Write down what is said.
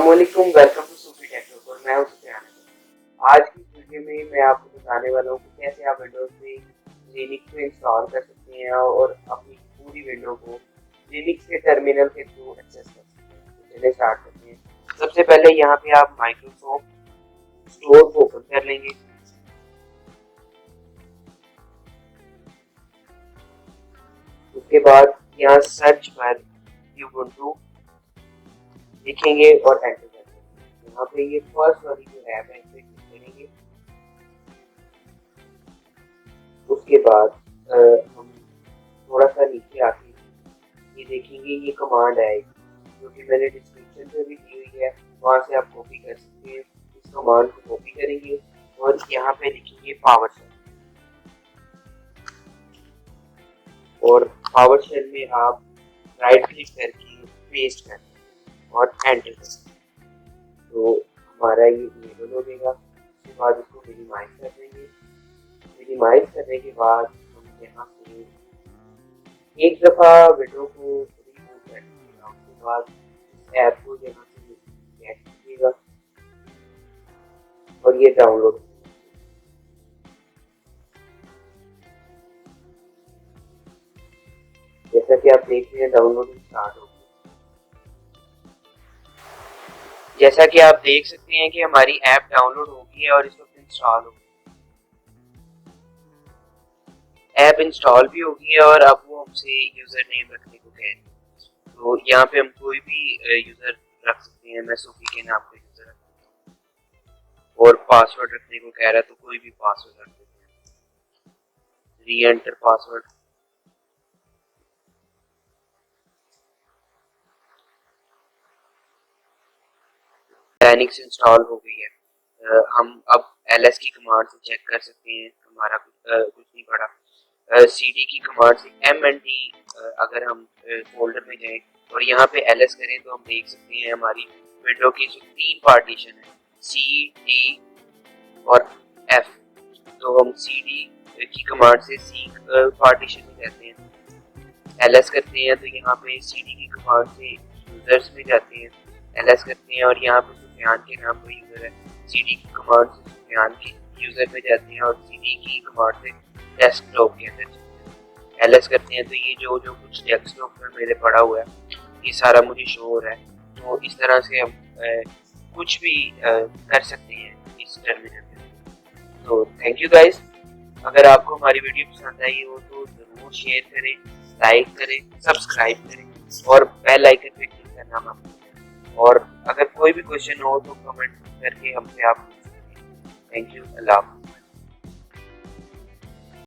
अस्सलामुअलैकुम, welcome to Sufi take और मैं हूं सुफियान। आज की वीडियो में मैं आपको बताने वाला हूं कि कैसे आप विंडोज में लिनक्स को इंस्टॉल कर सकते हैं और अपनी पूरी विंडो को लिनक्स के टर्मिनल के थ्रू एक्सेस कर सकते हैं। तो चलिए स्टार्ट करते हैं। सबसे पहले यहाँ पे आप माइक्रोसॉफ्ट स्टोर को ओपन कर लेंगे। उसके बाद यहाँ सर्च पर ubuntu लिखेंगे और एंटर करेंगे। यहाँ पे ये फर्स्ट वाली जो ऐप है इस पे क्लिक करेंगे। उसके बाद हम थोड़ा सा नीचे आके ये देखेंगे, ये कमांड आएगी जो कि मैंने डिस्क्रिप्शन में भी दी हुई है, वहाँ से आप कॉपी कर सकते हैं। इस कमांड को कॉपी करेंगे और यहाँ पे लिखेंगे पावर शेल, और पावर शेल में आप राइट क्लिक करके पेस्ट कर और एंटर कर। तो हमारा ये इनेबल हो जाएगा। उसके बाद इसको मिनिमाइज कर देंगे। मिनिमाइज करने के बाद हम यहाँ से एक दफ़ा विंडो को रीबूट कर दीजिएगा। उसके बाद ऐप को यहाँ से चेक कीजिएगा और ये डाउनलोड। जैसा कि आप देख रहे हैं डाउनलोडिंग स्टार्ट हो गई। जैसा कि आप देख सकते हैं कि हमारी ऐप डाउनलोड हो गई है और इस वक्त इंस्टॉल हो गई। ऐप इंस्टॉल भी हो गई है और अब वो हमसे यूजर नेम रखने को कह रही है। तो यहाँ पे हम कोई भी यूजर रख सकते हैं। मैं सूफी के नाम पे यूजर रख सकता हूँ और पासवर्ड रखने को कह रहा है तो कोई भी पासवर्ड रख देते हैं। री एंटर पासवर्ड। लिनक्स इंस्टॉल हो गई है। हम अब ls की कमांड से चेक कर सकते हैं, हमारा कुछ नहीं पड़ा। cd की कमांड से mnd अगर हम फोल्डर में जाएं और यहाँ पे ls करें तो हम देख सकते हैं हमारी विंडो की जो 3 पार्टीशन है, c d और f। तो हम cd की कमांड से c पार्टीशन में जाते हैं। ls करते हैं तो यहाँ पे cd की कमांड से यूजर्स में जाते हैं, ls करते हैं और यहाँ पे सुफियान के नाम पर यूजर है, cd की कमांड से सुफियान के यूजर में जाते हैं और cd की कमांड से डेस्कटॉप के अंदर जाते हैं। ls करते हैं तो ये जो कुछ डेस्कटॉप में मेरे पड़ा हुआ है ये सारा मुझे शो हो रहा है। तो इस तरह से हम कुछ भी कर सकते हैं इस टर्मिनल में। तो थैंक यू गाइस। अगर आपको हमारी वीडियो पसंद आई हो तो जरूर शेयर करें, लाइक करें, सब्सक्राइब करें और बेल आइकन पे क्लिक करना मत भूलें। और अगर कोई भी क्वेश्चन हो तो कमेंट करके हमसे आप पूछ सकते हैं। Thank you. अल्लाह।